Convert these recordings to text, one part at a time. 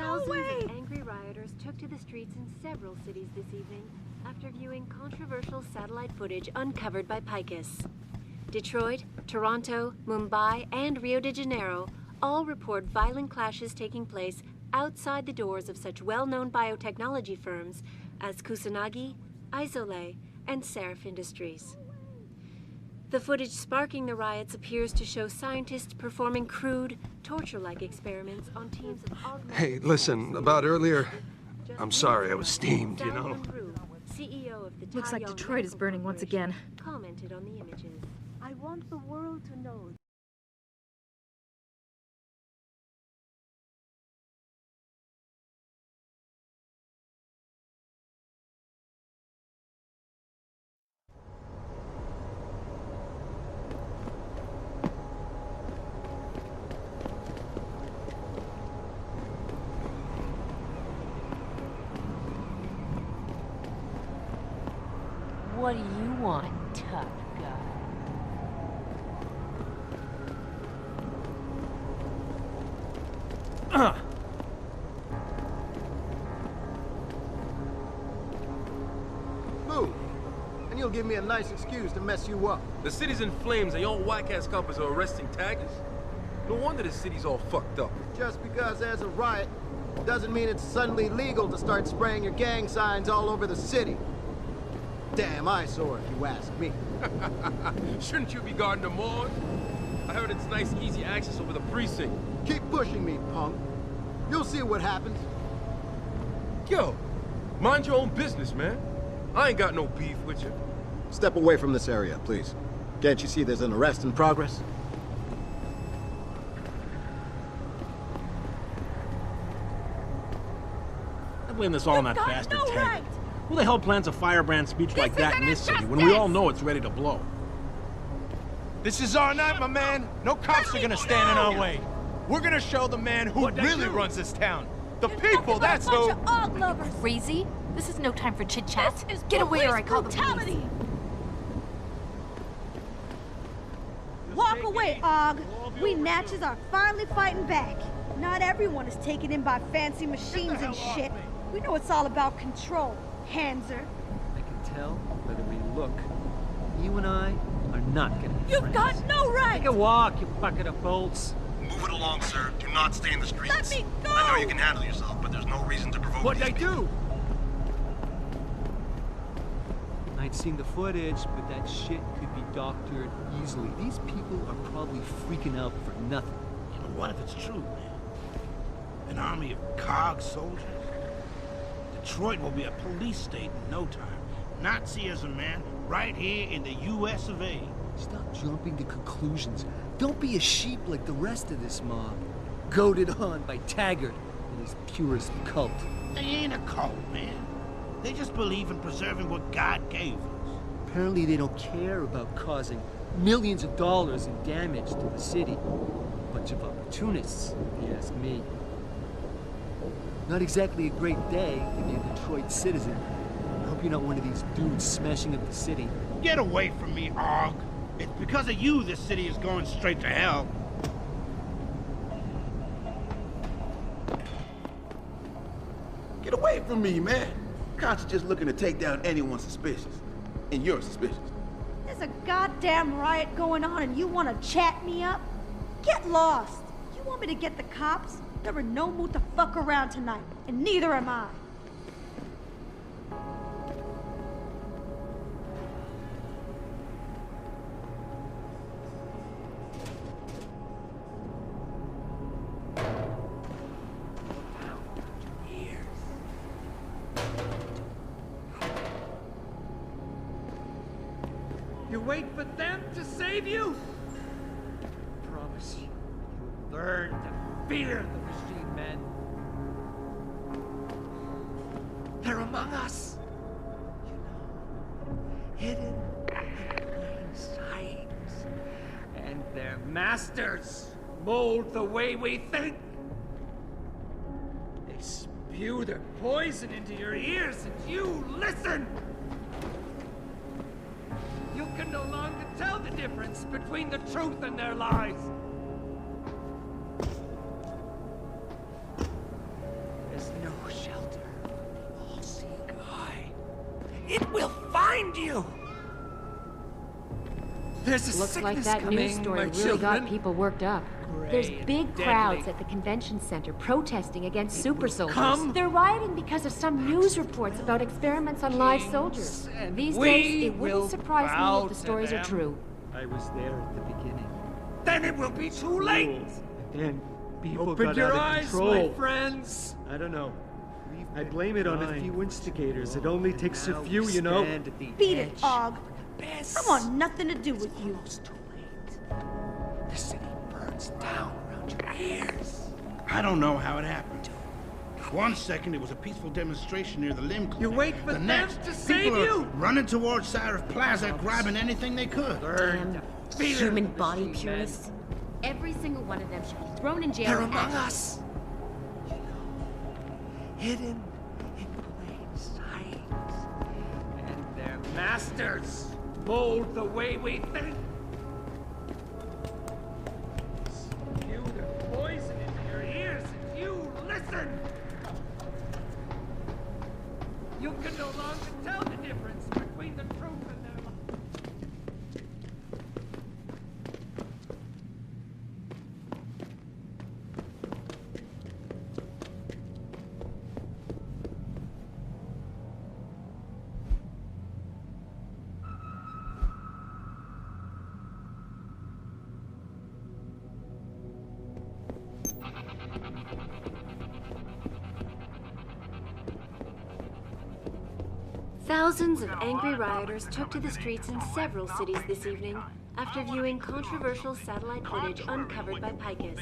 Thousands of angry rioters took to the streets in several cities this evening after viewing controversial satellite footage uncovered by Picus. Detroit, Toronto, Mumbai, and Rio de Janeiro all report violent clashes taking place outside the doors of such well-known biotechnology firms as Kusanagi, Isole, and Seraph Industries. The footage sparking the riots appears to show scientists performing crude, torture-like experiments on teams of augmented... Hey, listen, about earlier, I'm sorry I was steamed, you know. CEO of the Looks like Taiyong Detroit is Medical burning once again. Commented on the images. I want the world to know. What do you want, tough guy? Move, and you'll give me a nice excuse to mess you up. The city's in flames and your whack-ass coppers are arresting taggers? No wonder the city's all fucked up. Just because there's a riot doesn't mean it's suddenly legal to start spraying your gang signs all over the city. Damn eyesore, if you ask me. Shouldn't you be guarding the morgue? I heard it's nice, easy access over the precinct. Keep pushing me, punk. You'll see what happens. Yo, mind your own business, man. I ain't got no beef with you. Step away from this area, please. Can't you see there's an arrest in progress? I blame this all on that bastard Tank. Who the hell plans a firebrand speech like that in this city when we all know it's ready to blow? This is our night, my man. No cops are gonna stand in our way. We're gonna show the man who really runs this town. The people, that's who. Crazy? This is no time for chit-chat. Get away or I call the police. Walk away, Og. We Natchez are finally fighting back. Not everyone is taken in by fancy machines and shit. We know it's all about control, Hanser. I can tell whether we look. You and I are not gonna be You've friends. got no right! Take a walk, you bucket of bolts. Move it along, sir. Do not stay in the streets. Let me go! I know you can handle yourself, but there's no reason to provoke What'd I do? I'd seen the footage, but that shit could be doctored easily. These people are probably freaking out for nothing. You know, what if it's true, man? An army of cog soldiers? Detroit will be a police state in no time. Nazism, man, right here in the US of A. Stop jumping to conclusions. Don't be a sheep like the rest of this mob. Goaded on by Taggart and his purist cult. They ain't a cult, man. They just believe in preserving what God gave us. Apparently they don't care about causing millions of dollars in damage to the city. Bunch of opportunists, if you ask me. Not exactly a great day to be a Detroit citizen. I hope you're not one of these dudes smashing up the city. Get away from me, Og. It's because of you this city is going straight to hell. Get away from me, man. Cops are just looking to take down anyone suspicious. And you're suspicious. There's a goddamn riot going on and you want to chat me up? Get lost. You want me to get the cops? There are no mood to fuck around tonight, and neither am I. You wait for them to save you? I promise you, you'll learn to fear the machine men. They're among us. You know, hidden in plain sight. And their masters mold the way we think. They spew their poison into your ears and you listen. You can no longer tell the difference between the truth and their lies. There's no shelter. All-seeing eye. It will find you! There's a Looks like sickness that coming, news story my really children. got people worked up. There's big crowds at the convention center protesting against super soldiers. come. They're rioting because of some news reports about experiments on live soldiers. These days, it wouldn't surprise me if the stories are true. I was there at the beginning. Then it will be too late! And then people Open got your out of eyes, control. my friends! I don't know. I blame it on a few instigators. It only takes a few, you know. Beat it, Og. I want nothing to do with you. The city burns down around your ears. I don't know how it happened. One second it was a peaceful demonstration near the limb clinic. You wait for the them next, to save people you! are running towards Sarif Plaza, grabbing anything they could. Damn human body purists. Every single one of them should be thrown in jail. They're among us. You know, hidden in plain sight. And their masters mold the way we think. Spew their poison into your ears if you listen. You can no longer tell the difference between the truth and their lies. Thousands of angry rioters took to the streets in several cities this evening after viewing controversial satellite footage uncovered by Picus.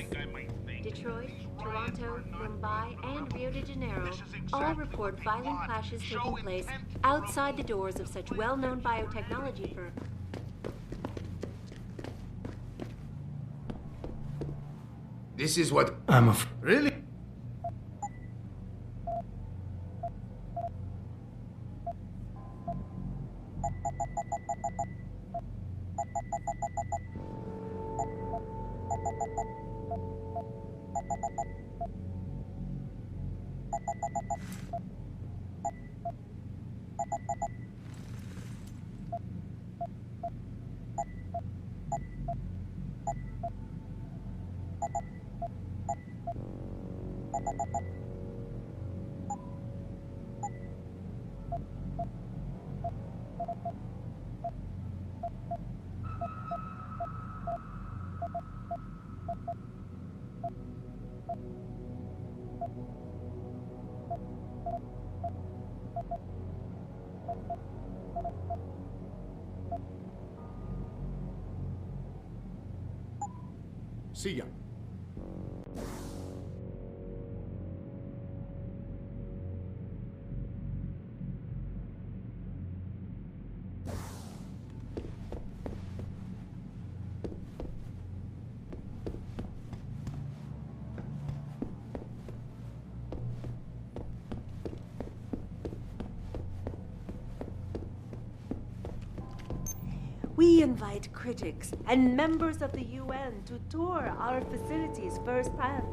Detroit, Toronto, Mumbai, and Rio de Janeiro all report violent clashes taking place outside the doors of such well-known biotechnology firms. This is what I'm afraid. Really? See ya. We invite critics and members of the UN to tour our facilities firsthand.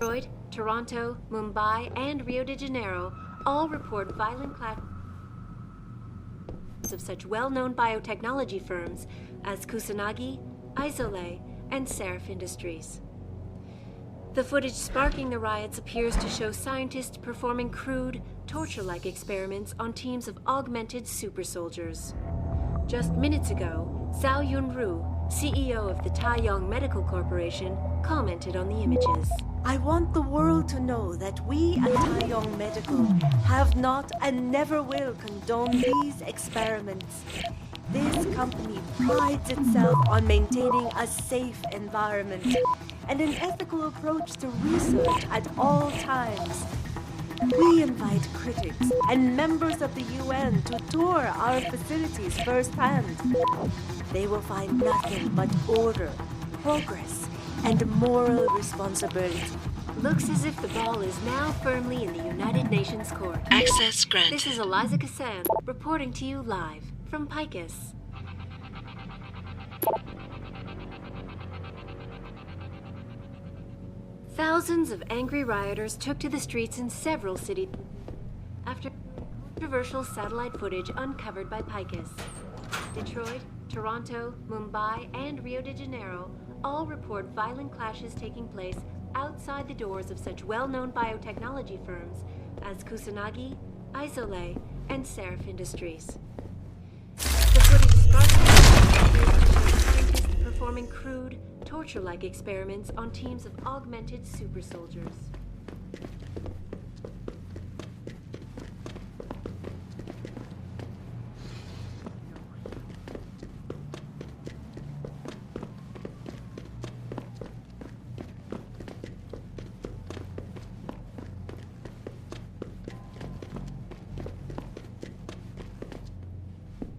Detroit, Toronto, Mumbai, and Rio de Janeiro all report violent clashes of such well-known biotechnology firms as Kusanagi, Isole, and Sarif Industries. The footage sparking the riots appears to show scientists performing crude, torture-like experiments on teams of augmented super soldiers. Just minutes ago, Zhao Yunru, CEO of the Taiyong Medical Corporation, commented on the images. I want the world to know that we at Taiyong Medical have not and never will condone these experiments. This company prides itself on maintaining a safe environment and an ethical approach to research at all times. We invite critics and members of the UN to tour our facilities firsthand. They will find nothing but order, progress, and moral responsibility. Looks as if the ball is now firmly in the United Nations Court. Access granted. This is Eliza Kassan, reporting to you live from Picus. Thousands of angry rioters took to the streets in several cities after controversial satellite footage uncovered by Picus. Detroit, Toronto, Mumbai, and Rio de Janeiro all report violent clashes taking place outside the doors of such well-known biotechnology firms as Kusanagi, Isole, and Seraph Industries. The footage sparkles scientists performing crude, torture-like experiments on teams of augmented super soldiers.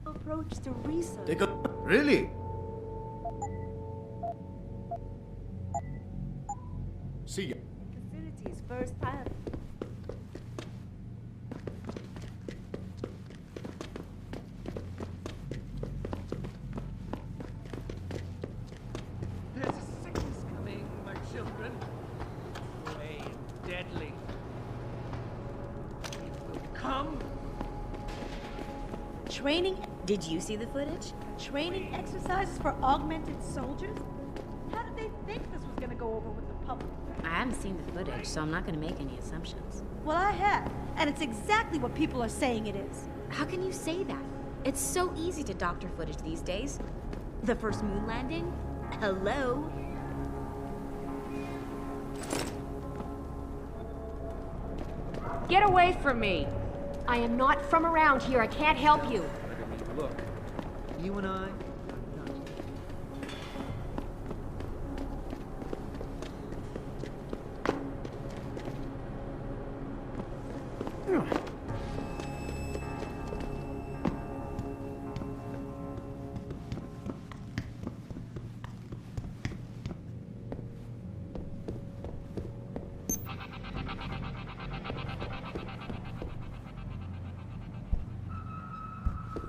Approach to research. Take a... Really? See ya. Facilities firsthand. There's a sickness coming, my children. Way and deadly. It will come. Training? Did you see the footage? Training exercises for augmented soldiers? How did they think this was gonna go over with the public? I haven't seen the footage, so I'm not going to make any assumptions. Well, I have, and it's exactly what people are saying it is. How can you say that? It's so easy to doctor footage these days. The first moon landing? Hello? Get away from me! I am not from around here. I can't help you. Look, you and I.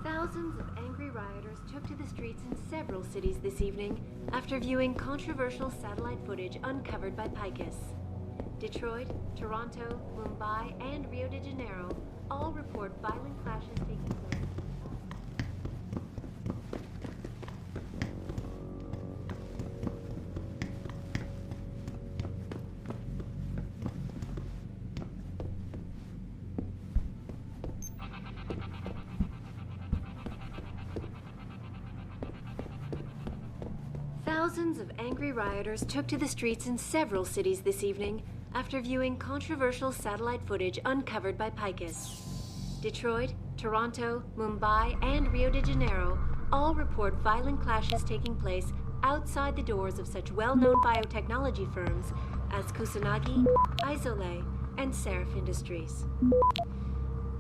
Thousands of angry rioters took to the streets in several cities this evening after viewing controversial satellite footage uncovered by Picus. Detroit, Toronto, Mumbai, and Rio de Janeiro all report violent clashes taking place. Thousands of angry rioters took to the streets in several cities this evening after viewing controversial satellite footage uncovered by Picus. Detroit, Toronto, Mumbai, and Rio de Janeiro all report violent clashes taking place outside the doors of such well-known biotechnology firms as Kusanagi, Isole, and Seraph Industries.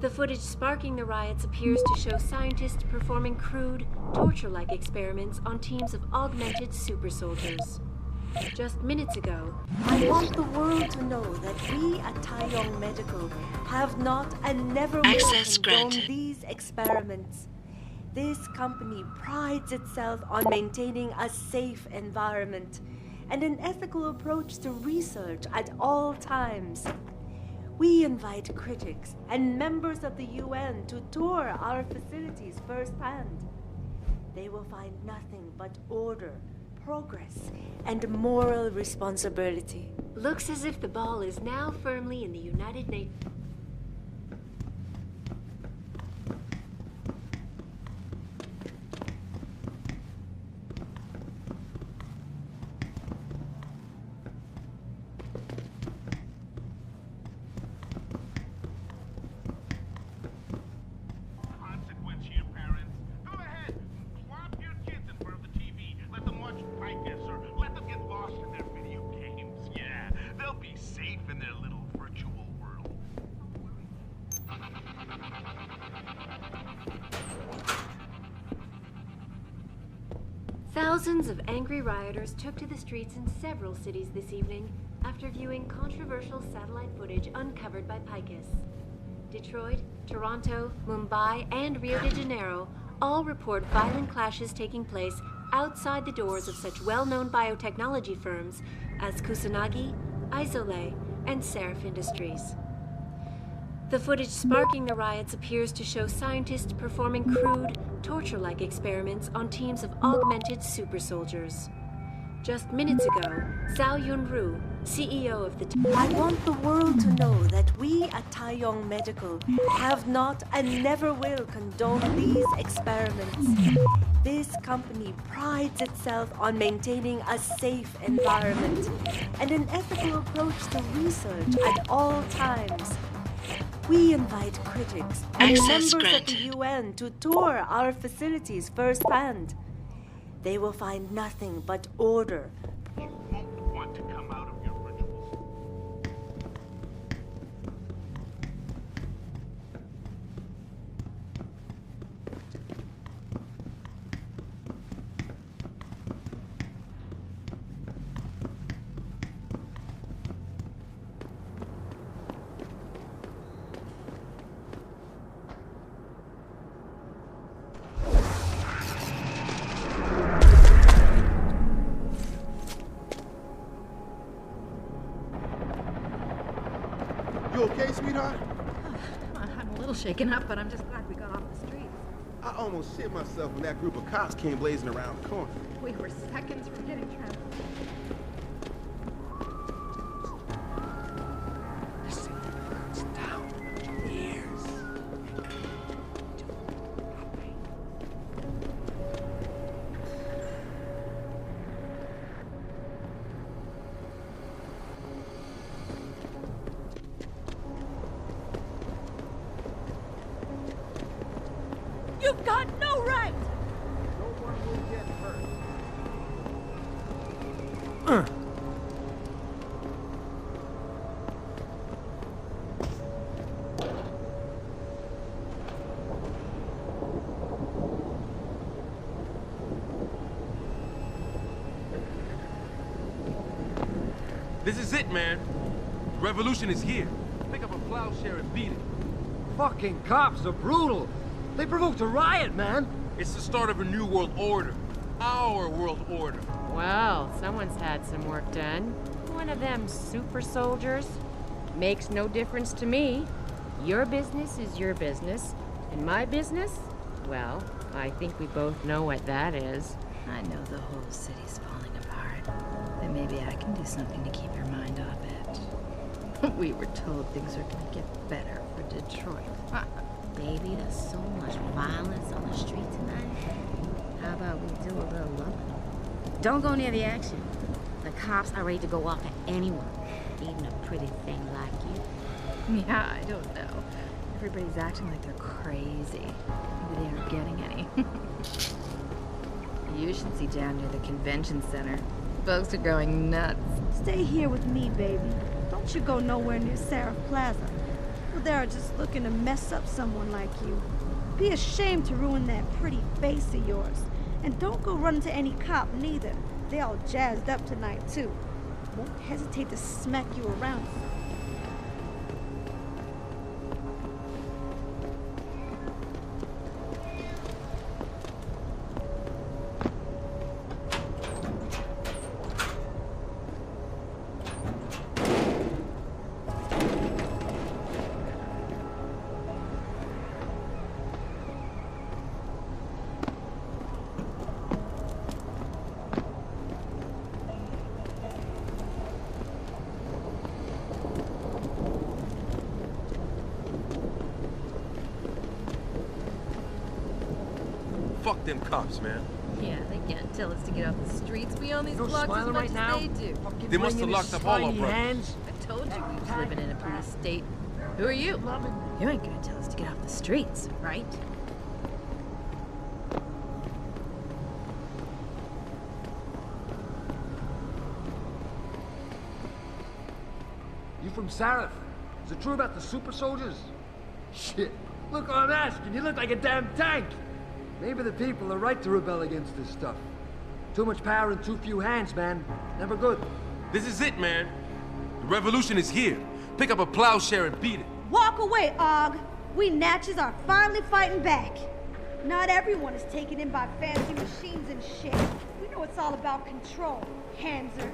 The footage sparking the riots appears to show scientists performing crude, torture-like experiments on teams of augmented super soldiers. Just minutes ago, I want the world to know that we at Taiyong Medical have not and never will condone these experiments. This company prides itself on maintaining a safe environment and an ethical approach to research at all times. We invite critics and members of the UN to tour our facilities firsthand. They will find nothing but order, progress, and moral responsibility. Looks as if the ball is now firmly in the United Nations. Thousands of angry rioters took to the streets in several cities this evening after viewing controversial satellite footage uncovered by Picus. Detroit, Toronto, Mumbai, and Rio de Janeiro all report violent clashes taking place outside the doors of such well-known biotechnology firms as Kusanagi, Isole, and Seraph Industries. The footage sparking the riots appears to show scientists performing crude, torture-like experiments on teams of augmented super soldiers. Just minutes ago, Zhao Yunru, CEO of the... I want the world to know that we at Taiyong Medical have not and never will condone these experiments. This company prides itself on maintaining a safe environment and an ethical approach to research at all times. We invite critics and members of the UN to tour our facilities firsthand. They will find nothing but order. You won't want to come out of your rituals. You okay, sweetheart? I'm a little shaken up, but I'm just glad we got off the streets. I almost shit myself when that group of cops came blazing around the corner. We were seconds from getting trapped. You've got no right! No one will get hurt. This is it, man. Revolution is here. Pick up a plowshare and beat it. Fucking cops are brutal. They provoked a riot, man. It's the start of a new world order. Our world order. Well, someone's had some work done. One of them super soldiers. Makes no difference to me. Your business is your business. And my business? Well, I think we both know what that is. I know the whole city's falling apart. But maybe I can do something to keep your mind off it. We were told things are gonna get better for Detroit. Baby, there's so much violence on the street tonight. How about we do a little loving? Don't go near the action. The cops are ready to go off at anyone, even a pretty thing like you. Yeah, I don't know. Everybody's acting like they're crazy. Maybe they aren't getting any. You should see down near the convention center. Folks are going nuts. Stay here with me, baby. Don't you go nowhere near Seraph Plaza. Well, they're just looking to mess up someone like you. Be ashamed to ruin that pretty face of yours. And don't go run to any cop, neither. They all jazzed up tonight, too. Won't hesitate to smack you around. Fuck them cops, man. Yeah, they can't tell us to get off the streets. We own these No blocks as smiling much right as now? they do. They must have locked up all our brothers. Hands. I told you we was living in a police state. Who are you? You ain't gonna tell us to get off the streets, right? You from Seraph? Is it true about the super soldiers? Shit. Look what I'm asking. You look like a damn tank. Maybe the people are right to rebel against this stuff. Too much power in too few hands, man. Never good. This is it, man. The revolution is here. Pick up a plowshare and beat it. Walk away, Og. We Natchez are finally fighting back. Not everyone is taken in by fancy machines and shit. We know it's all about control, Hanser.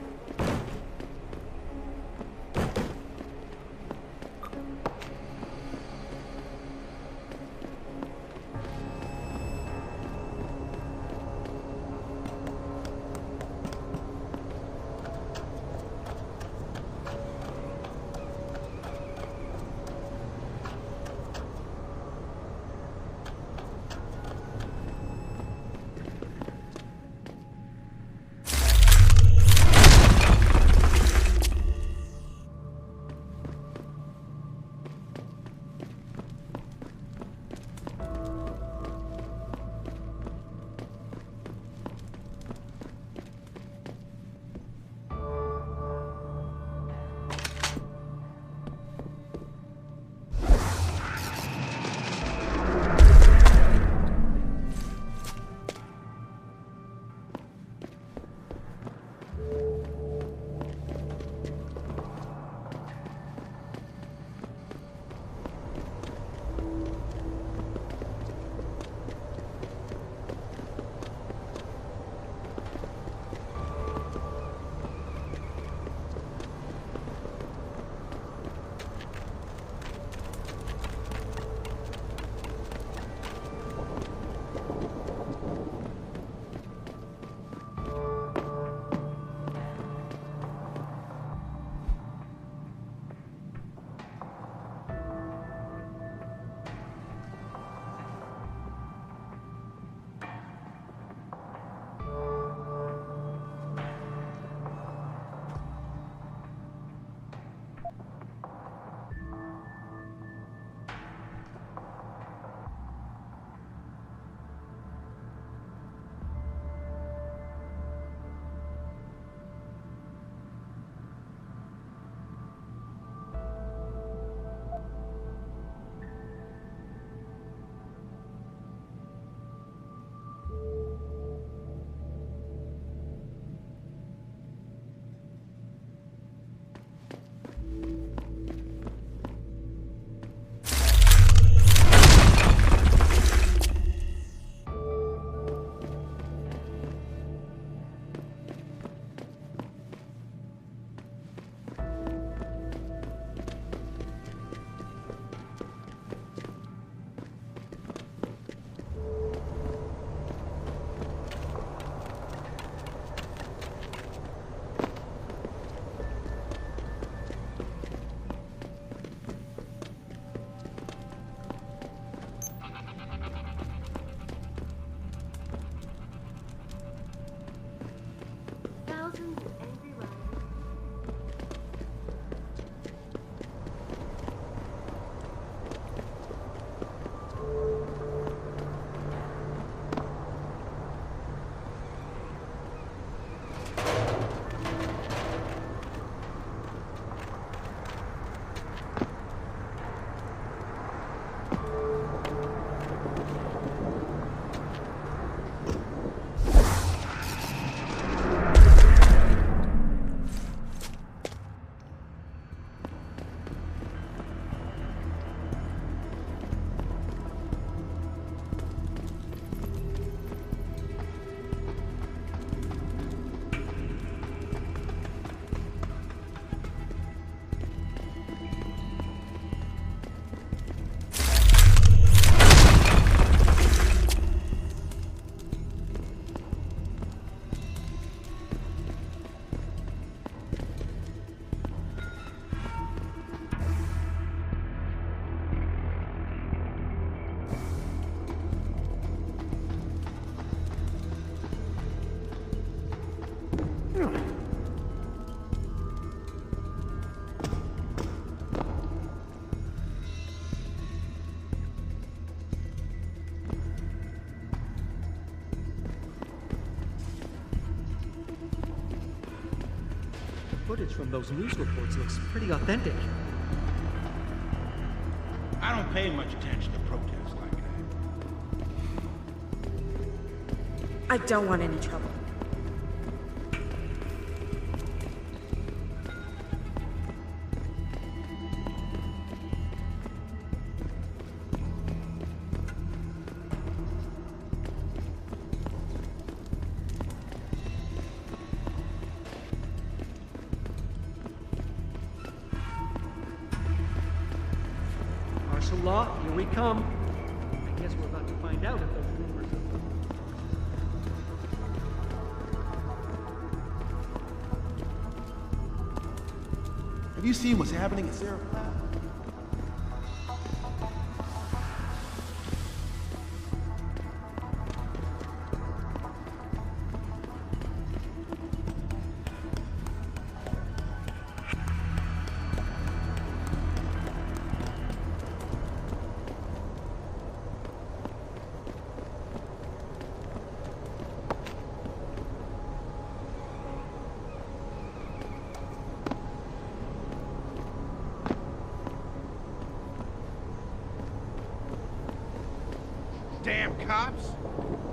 Footage from those news reports looks pretty authentic. I don't pay much attention to protests like that. I don't want any trouble. law, here we come. I guess we're about to find out if those rumors are... Have you seen what's happening in Sarah Plaza? Damn cops!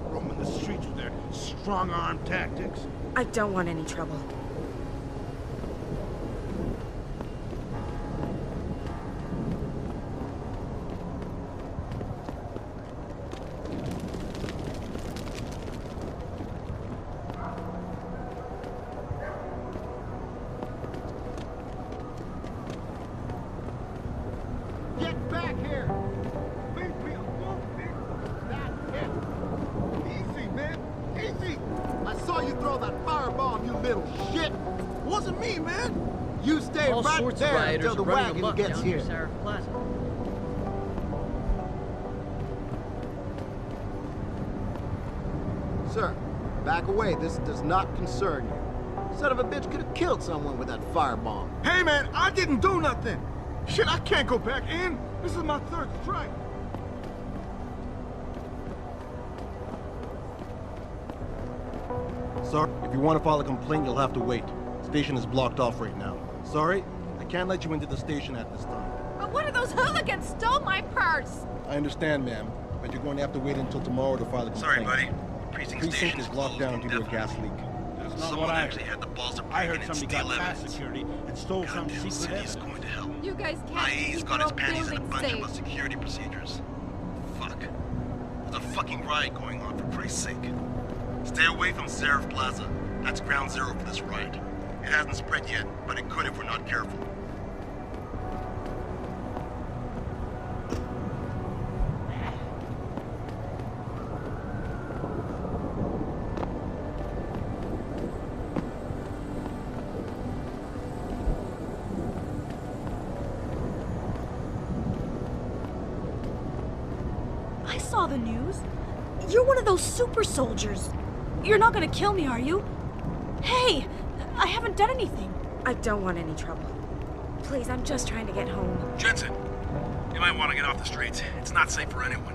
Roaming the streets with their strong-arm tactics. I don't want any trouble. Get back here! Easy, man. Easy! I saw you throw that firebomb, you little shit! Wasn't me, man! You stay All right sorts of there rioters until the are running wagon amok gets down here. near Sarah Plaza. Sir, back away. This does not concern you. Son of a bitch could have killed someone with that firebomb. Hey, man, I didn't do nothing. Shit, I can't go back in. This is my third strike. Sorry, if you want to file a complaint, you'll have to wait. Station is blocked off right now. Sorry, I can't let you into the station at this time. But one of those hooligans stole my purse! I understand, ma'am, but you're going to have to wait until tomorrow to file a complaint. Sorry, buddy. Precinct station is locked down due to a gas leak. That's not Someone what I actually heard. had the balls to I break heard in and somebody steal got past evidence. security and stole some Goddamn secret city is evidence. going to hell. You guys can't IE's keep got your his own panties in a building bunch safe. about security procedures. Fuck. There's a fucking riot going on, for Christ's sake. Stay away from Seraph Plaza. That's ground zero for this riot. It hasn't spread yet, but it could if we're not careful. I saw the news. You're one of those super soldiers. You're not gonna kill me, are you? Hey, I haven't done anything. I don't want any trouble. Please, I'm just trying to get home. Jensen, you might want to get off the streets. It's not safe for anyone.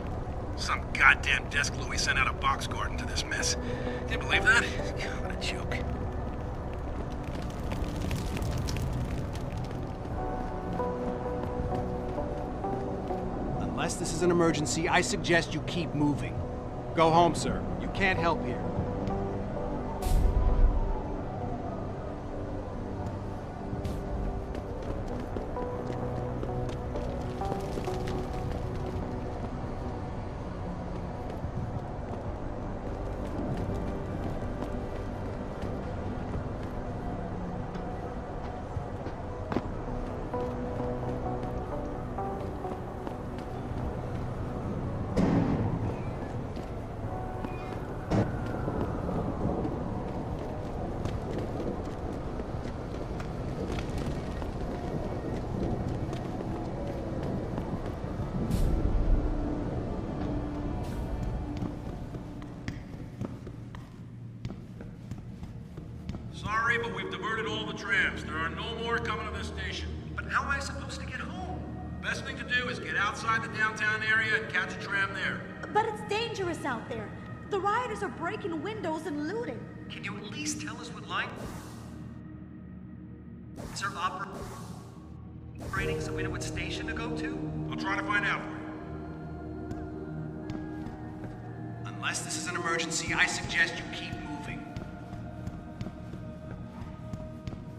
Some goddamn desk Louie sent out a box guard into this mess. Can you believe that? God, what a joke. Unless this is an emergency, I suggest you keep moving. Go home, sir. You can't help here. Sorry, but we've diverted all the trams. There are no more coming to this station. But how am I supposed to get home? Best thing to do is get outside the downtown area and catch a tram there. But it's dangerous out there. The rioters are breaking windows and looting. Can you at least tell us what line? Sir, operating so we know what station to go to? I'll try to find out for you. Unless this is an emergency, I suggest you keep moving.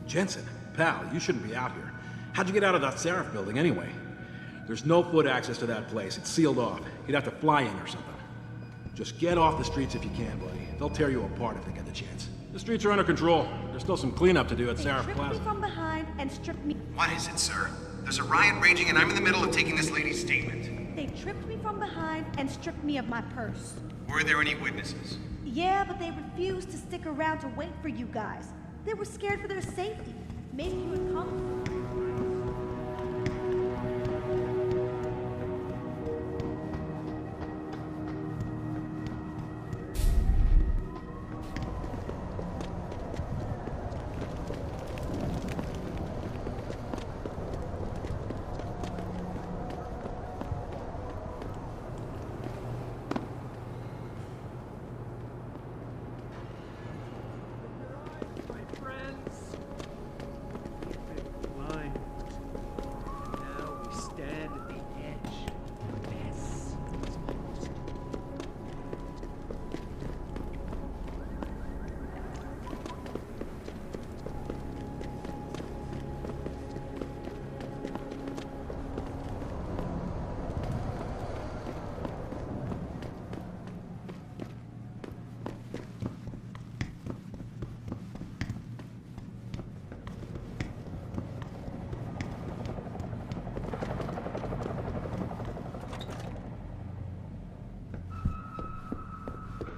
Jensen, pal, you shouldn't be out here. How'd you get out of that Seraph building anyway? There's no foot access to that place. It's sealed off. You'd have to fly in or something. Just get off the streets if you can, buddy. They'll tear you apart if they get the chance. The streets are under control. There's still some cleanup to do at Seraph They Plaza. stripped me from behind and stripped me. What is it, sir? There's a riot raging and I'm in the middle of taking this lady's statement. They tripped me from behind and stripped me of my purse. Were there any witnesses? Yeah, but they refused to stick around to wait for you guys. They were scared for their safety. Maybe you would come.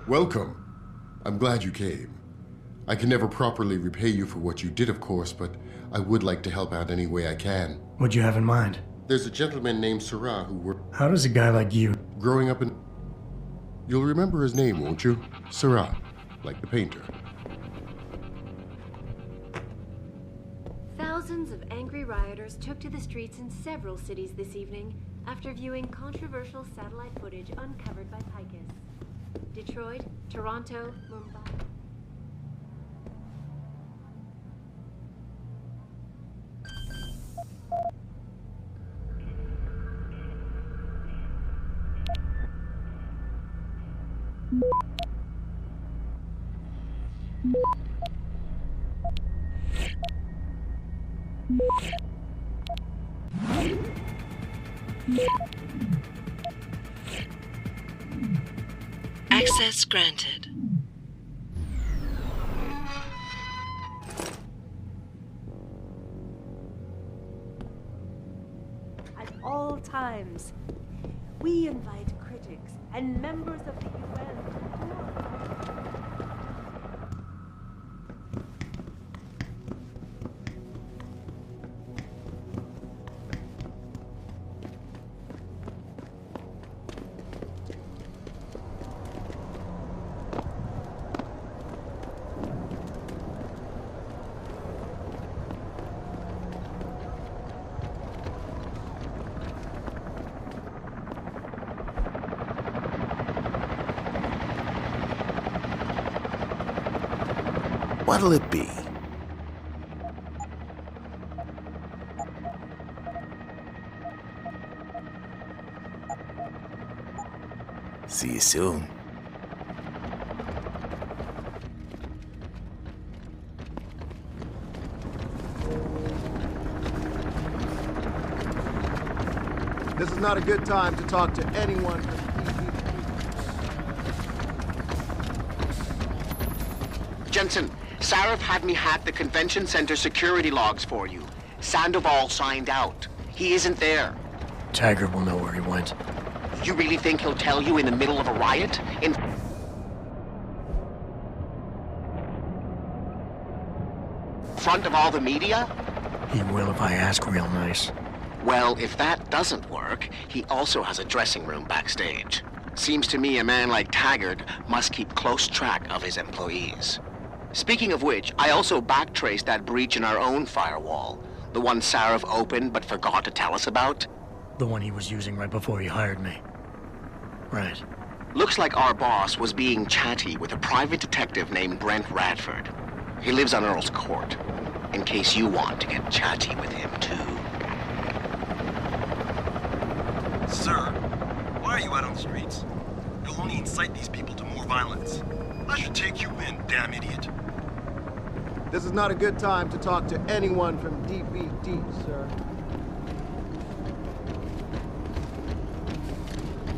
Welcome. I'm glad you came. I can never properly repay you for what you did, of course, but I would like to help out any way I can. What'd you have in mind? There's a gentleman named Sarah who worked... How does a guy like you... Growing up in... You'll remember his name, won't you? Sarah, like the painter. Thousands of angry rioters took to the streets in several cities this evening after viewing controversial satellite footage uncovered by Picus. Detroit, Toronto, Mumbai. Access granted. At all times, we invite critics and members of the UN to tour. What'll it be? See you soon. This is not a good time to talk to anyone. Jensen, Sarif had me hack the convention center security logs for you. Sandoval signed out. He isn't there. Taggart will know where he went. You really think he'll tell you in the middle of a riot? In front of all the media? He will if I ask real nice. Well, if that doesn't work, he also has a dressing room backstage. Seems to me a man like Taggart must keep close track of his employees. Speaking of which, I also backtraced that breach in our own firewall. The one Sarif opened but forgot to tell us about. The one he was using right before he hired me. Right. Looks like our boss was being chatty with a private detective named Brent Radford. He lives on Earl's Court, in case you want to get chatty with him too. Sir, why are you out on the streets? You'll only incite these people to more violence. I should take you in, damn idiot. This is not a good time to talk to anyone from DBD, sir.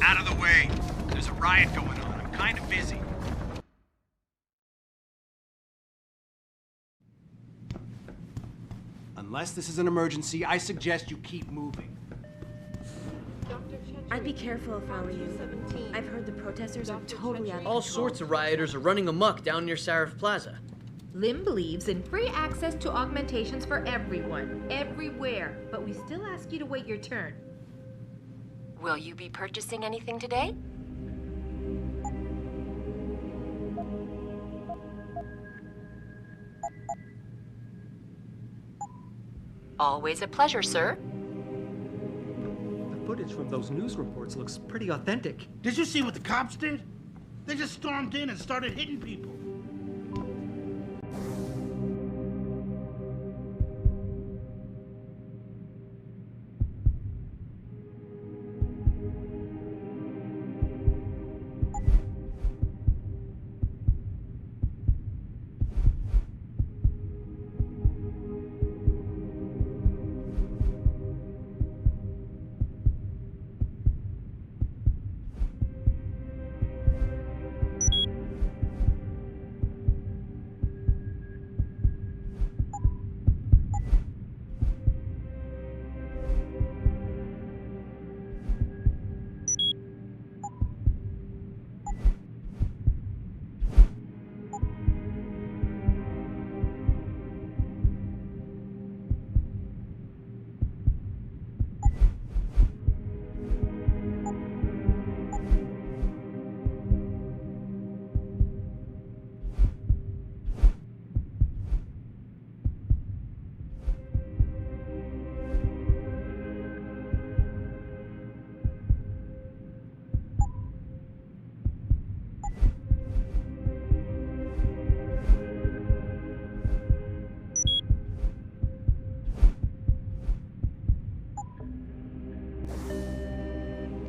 Out of the way. There's a riot going on. I'm kind of busy. Unless this is an emergency, I suggest you keep moving. I'd be careful if I were you. I've heard the protesters are totally out of All control. sorts of rioters are running amok down near Sarif Plaza. Lim believes in free access to augmentations for everyone, everywhere, but we still ask you to wait your turn. Will you be purchasing anything today? Always a pleasure, sir. The footage from those news reports looks pretty authentic. Did you see what the cops did? They just stormed in and started hitting people.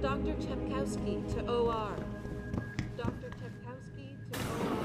Dr. Chepkowski to OR. Dr. Chepkowski to OR.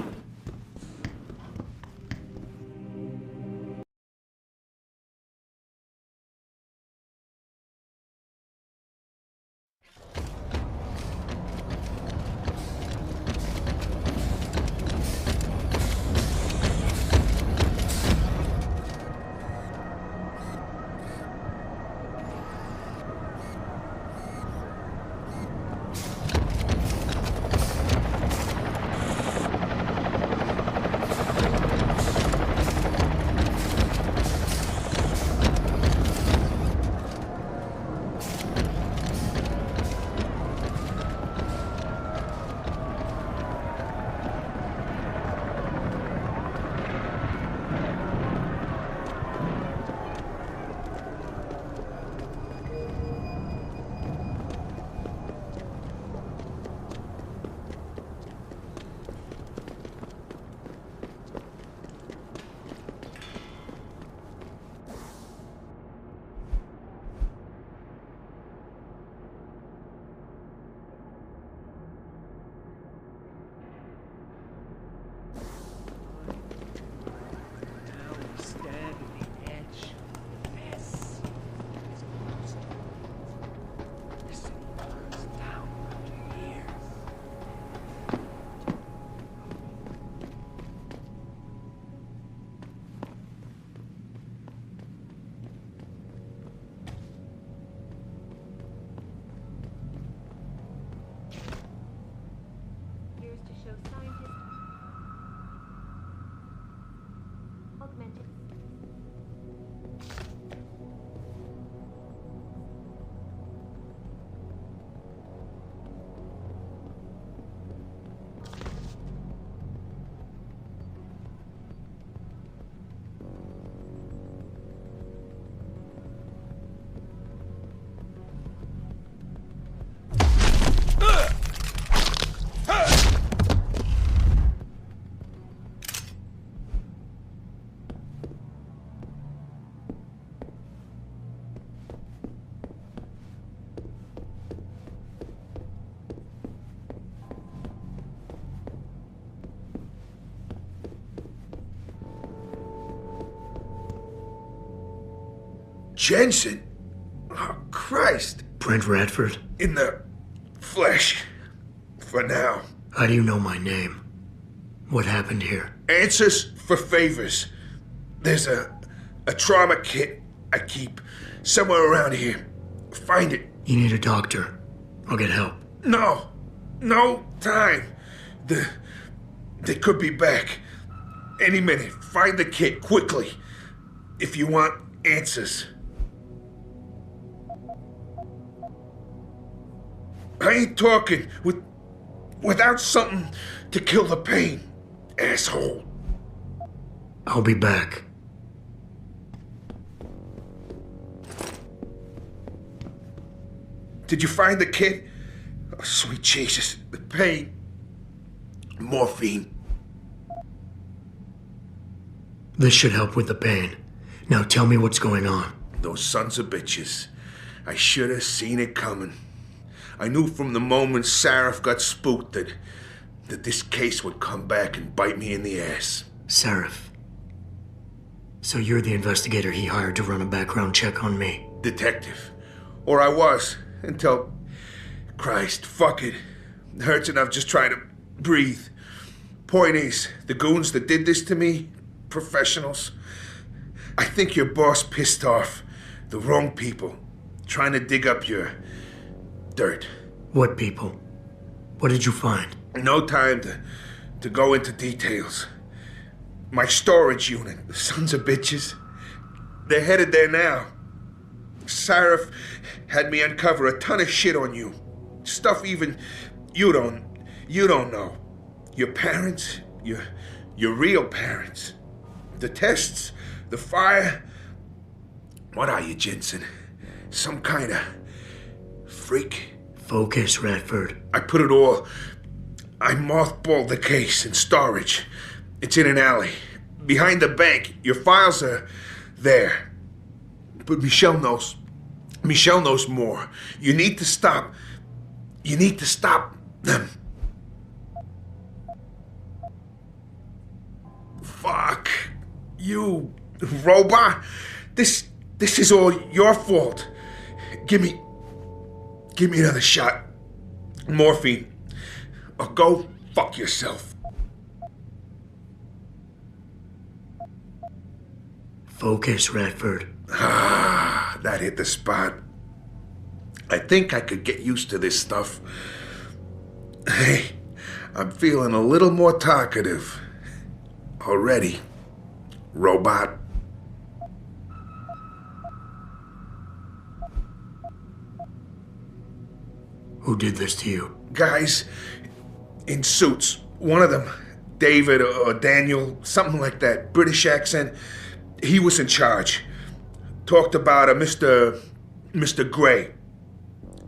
Jensen? Oh, Christ. Brent Radford? In the flesh. For now. How do you know my name? What happened here? Answers for favors. There's a trauma kit I keep somewhere around here. Find it. You need a doctor. I'll get help. No. No time. They could be back. Any minute. Find the kid quickly. If you want answers. I ain't talking without something to kill the pain, asshole. I'll be back. Did you find the kid? Oh, sweet Jesus. The pain. Morphine. This should help with the pain. Now tell me what's going on. Those sons of bitches. I should have seen it coming. I knew from the moment Sarif got spooked that this case would come back and bite me in the ass. Sarif. So you're the investigator he hired to run a background check on me? Detective. Or I was, until... Christ, fuck it. It hurts enough just trying to breathe. Point is, the goons that did this to me, professionals, I think your boss pissed off the wrong people, trying to dig up your dirt. What people? What did you find? No time to go into details. My storage unit, the sons of bitches, they're headed there now. Sarif had me uncover a ton of shit on you. Stuff even you don't know. Your parents, your real parents. The tests, the fire. What are you, Jensen? Some kind of freak? Focus, Radford. I mothballed the case in storage. It's in an alley. Behind the bank. Your files are there. But Michelle knows. Michelle knows more. You need to stop them. Fuck. You robot. This is all your fault. Give me another shot. Morphine. Or go fuck yourself. Focus, Radford. Ah, that hit the spot. I think I could get used to this stuff. Hey, I'm feeling a little more talkative. Already. Robot. Who did this to you? Guys in suits. One of them, David or Daniel, something like that. British accent. He was in charge. Talked about a Mr. Gray.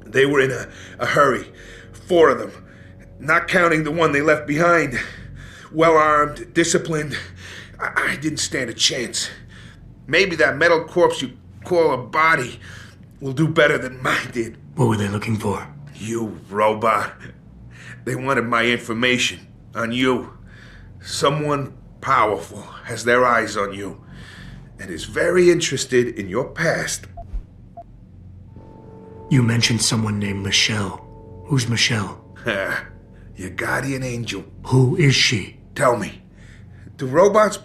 They were in a hurry. 4 of them. Not counting the one they left behind. Well-armed, disciplined. I didn't stand a chance. Maybe that metal corpse you call a body will do better than mine did. What were they looking for? You robot. They wanted my information on you. Someone powerful has their eyes on you and is very interested in your past. You mentioned someone named Michelle. Who's Michelle? Your guardian angel. Who is she? Tell me, do robots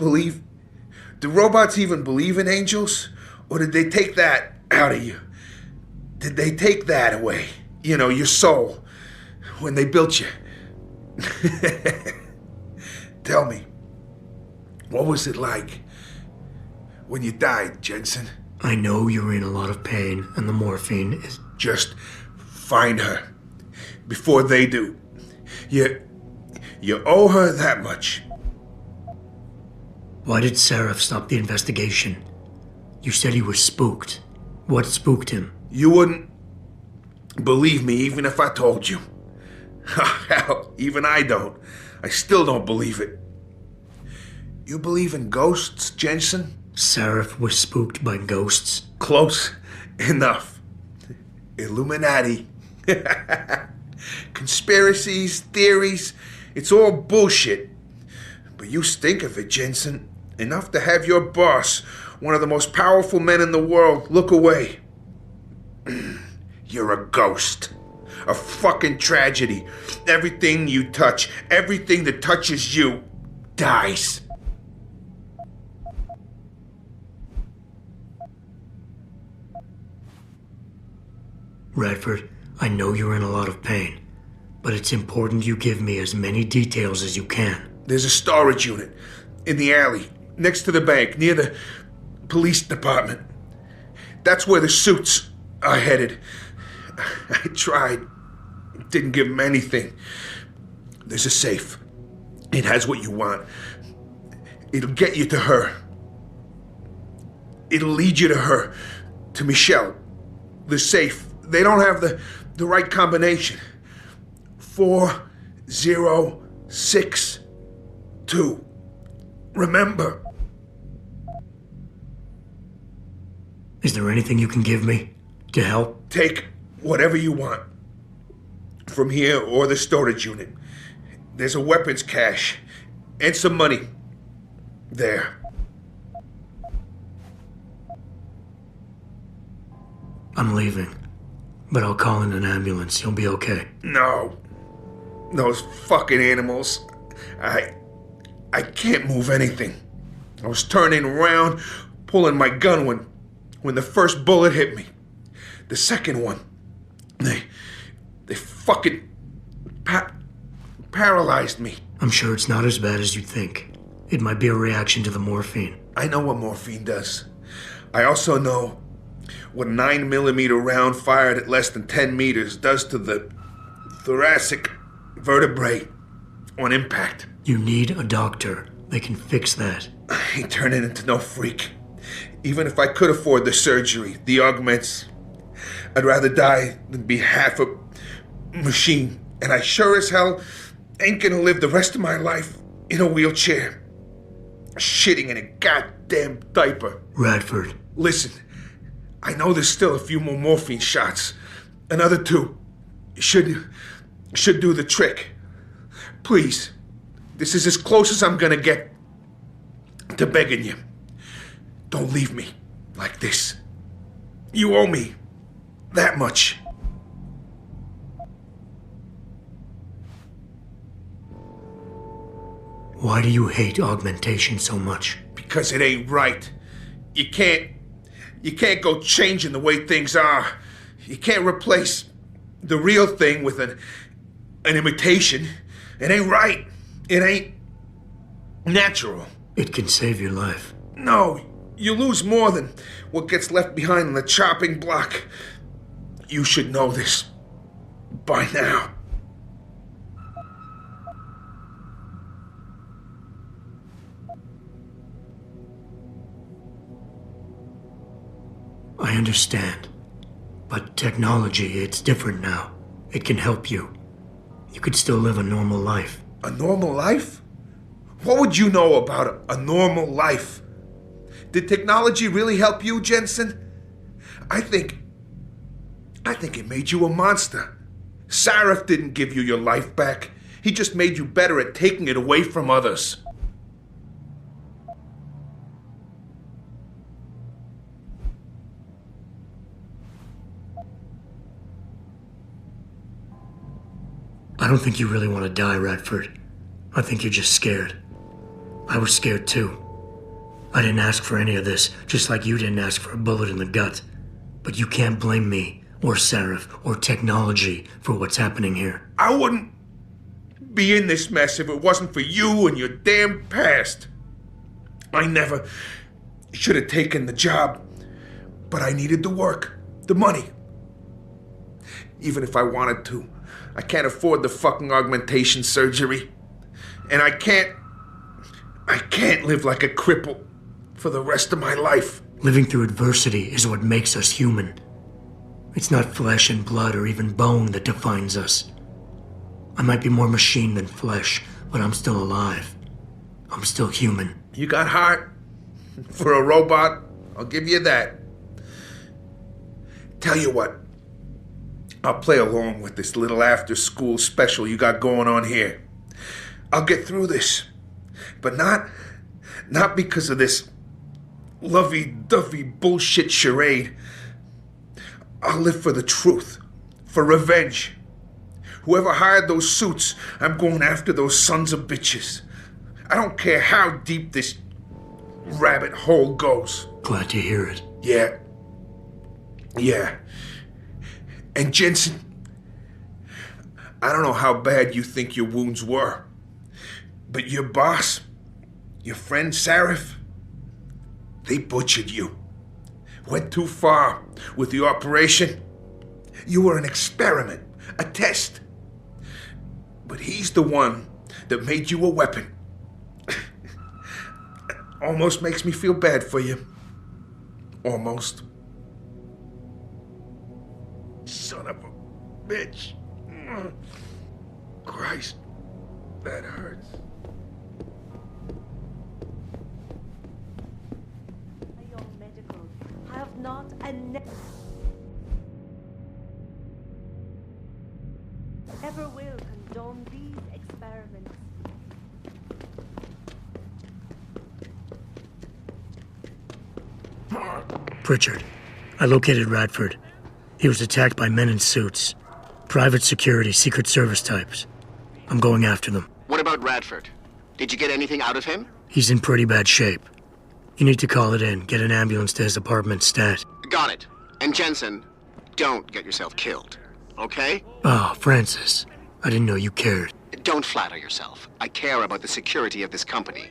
even believe in angels? Or did they take that out of you? Did they take that away? You know, your soul, when they built you. Tell me, what was it like when you died, Jensen? I know you're in a lot of pain, and the morphine is... Just find her before they do. You owe her that much. Why did Sarif stop the investigation? You said he was spooked. What spooked him? You wouldn't believe me even if I told you. Hell, even I don't. I still don't believe it. You believe in ghosts, Jensen? Sarif was spooked by ghosts? Close enough. Illuminati. Conspiracies, theories, it's all bullshit. But you stink of it, Jensen. Enough to have your boss, one of the most powerful men in the world, look away. You're a ghost. A fucking tragedy. Everything you touch, everything that touches you, dies. Radford, I know you're in a lot of pain, but it's important you give me as many details as you can. There's a storage unit in the alley, next to the bank, near the police department. That's where the suits are headed. I tried. Didn't give them anything. There's a safe. It has what you want. It'll get you to her. It'll lead you to her. To Michelle. The safe. They don't have the right combination. 4062. Remember. Is there anything you can give me to help? Take whatever you want. From here or the storage unit. There's a weapons cache. And some money. There. I'm leaving, but I'll call in an ambulance. You'll be okay. No. Those fucking animals. I can't move anything. I was turning around, pulling my gun when the first bullet hit me. The second one, they fucking paralyzed me. I'm sure it's not as bad as you think. It might be a reaction to the morphine. I know what morphine does. I also know what a 9mm round fired at less than 10 meters does to the thoracic vertebrae on impact. You need a doctor. They can fix that. I ain't turning into no freak. Even if I could afford the surgery, the augments, I'd rather die than be half a machine. And I sure as hell ain't gonna live the rest of my life in a wheelchair, shitting in a goddamn diaper. Radford. Listen, I know there's still a few more morphine shots. Another 2 should do the trick. Please, this is as close as I'm gonna get to begging you. Don't leave me like this. You owe me that much. Why do you hate augmentation so much? Because it ain't right. You can't go changing the way things are. You can't replace the real thing with an imitation. It ain't right. It ain't natural. It can save your life. No, you lose more than what gets left behind on the chopping block. You should know this by now. I understand. But technology, it's different now. It can help you. You could still live a normal life. A normal life? What would you know about a normal life? Did technology really help you, Jensen? I think it made you a monster. Sarif didn't give you your life back. He just made you better at taking it away from others. I don't think you really want to die, Radford. I think you're just scared. I was scared too. I didn't ask for any of this, just like you didn't ask for a bullet in the gut. But you can't blame me, or Sarif, or technology for what's happening here. I wouldn't be in this mess if it wasn't for you and your damn past. I never should have taken the job, but I needed the work, the money. Even if I wanted to, I can't afford the fucking augmentation surgery. And I can't live like a cripple for the rest of my life. Living through adversity is what makes us human. It's not flesh and blood or even bone that defines us. I might be more machine than flesh, but I'm still alive. I'm still human. You got heart for a robot, I'll give you that. Tell you what, I'll play along with this little after-school special you got going on here. I'll get through this, but not because of this lovey-dovey bullshit charade. I'll live for the truth, for revenge. Whoever hired those suits, I'm going after those sons of bitches. I don't care how deep this rabbit hole goes. Glad to hear it. Yeah. And Jensen, I don't know how bad you think your wounds were, but your boss, your friend Sarif, they butchered you. Went too far with the operation. You were an experiment, a test. But he's the one that made you a weapon. Almost makes me feel bad for you. Almost. Son of a bitch. Christ, that hurts. Your medical have not never will condone these experiments. Pritchard, I located Radford. He was attacked by men in suits. Private security, Secret Service types. I'm going after them. What about Radford? Did you get anything out of him? He's in pretty bad shape. You need to call it in, get an ambulance to his apartment stat. Got it. And Jensen, don't get yourself killed, okay? Oh, Francis. I didn't know you cared. Don't flatter yourself. I care about the security of this company.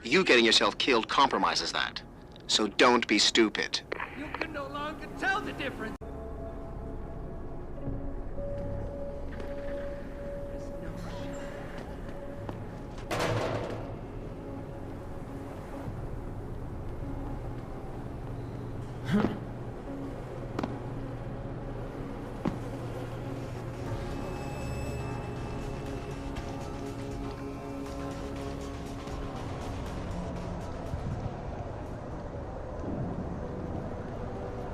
You getting yourself killed compromises that. So don't be stupid. You can no longer tell the difference.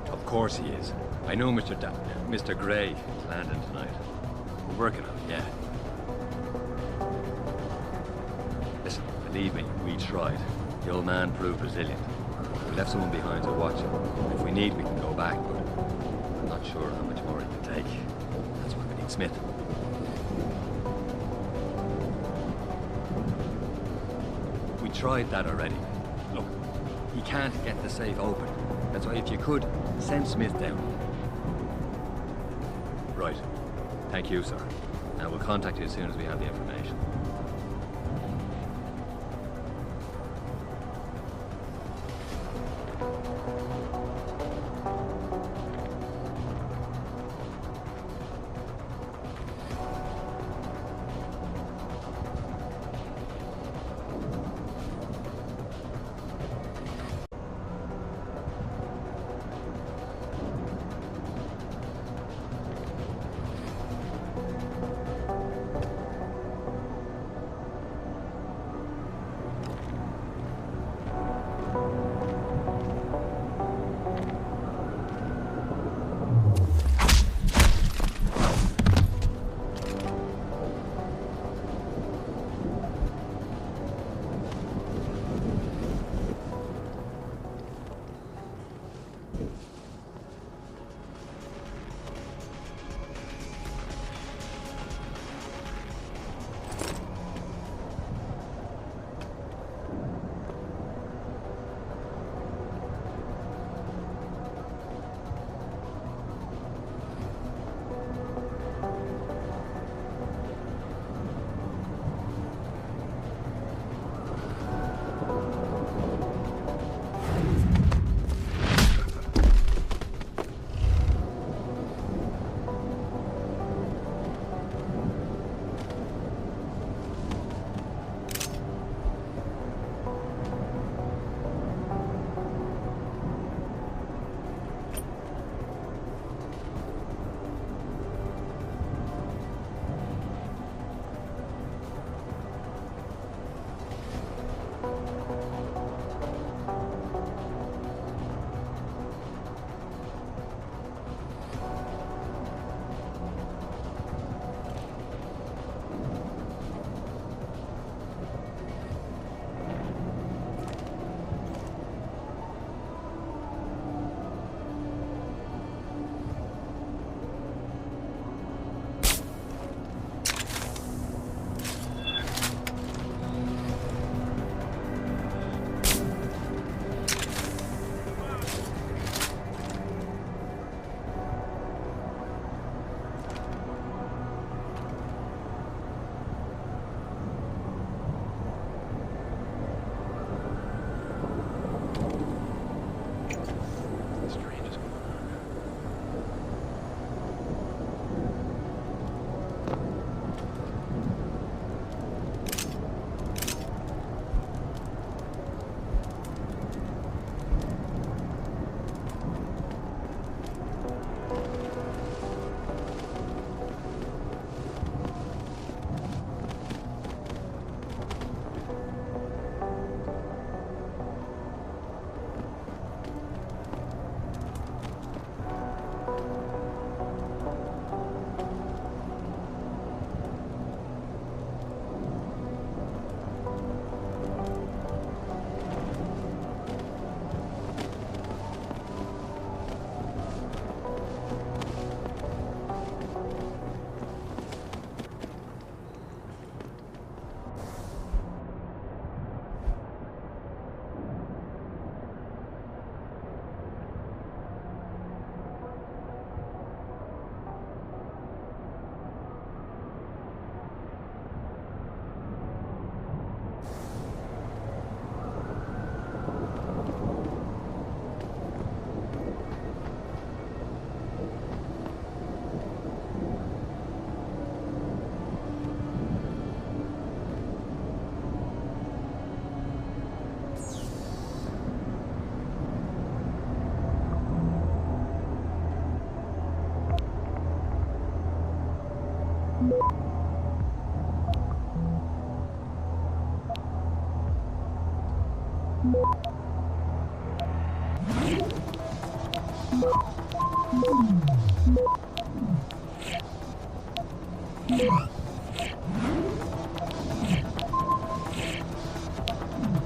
Of course he is. I know Mr. Gray is landing tonight. We're working on it, yeah. Listen, believe me, we tried. The old man proved resilient. We left someone behind to watch him. If we need, we can go back, but I'm not sure how much more he can take. That's why we need Smith. We tried that already. Look, he can't get the safe open. That's why if you could, send Smith down. Right. Thank you, sir. Now we'll contact you as soon as we have the information.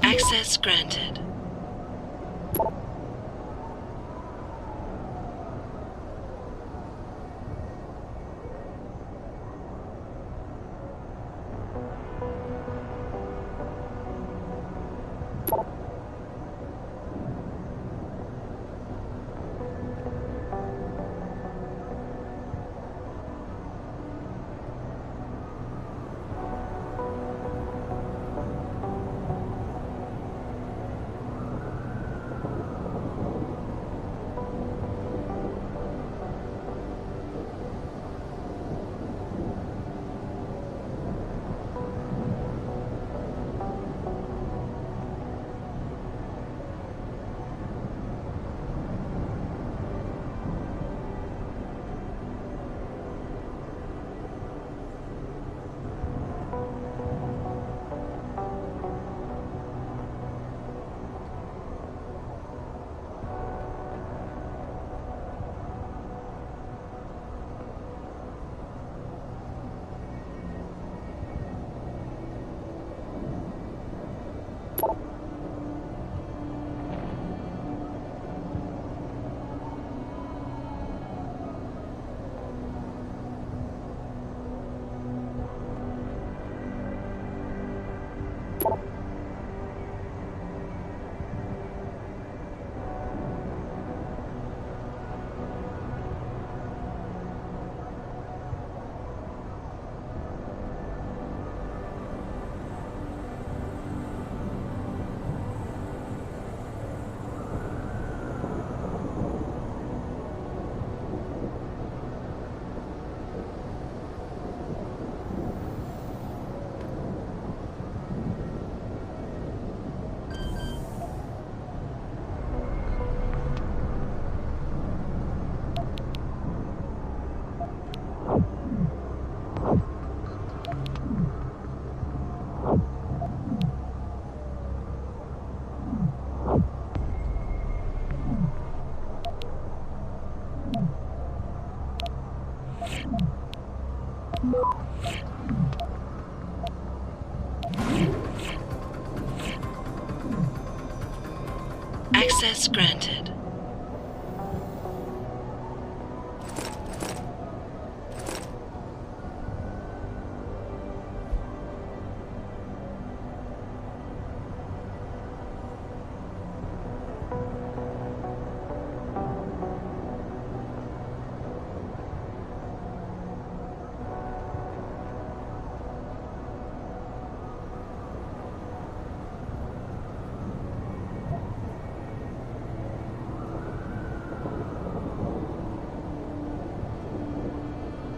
Access granted. Access granted.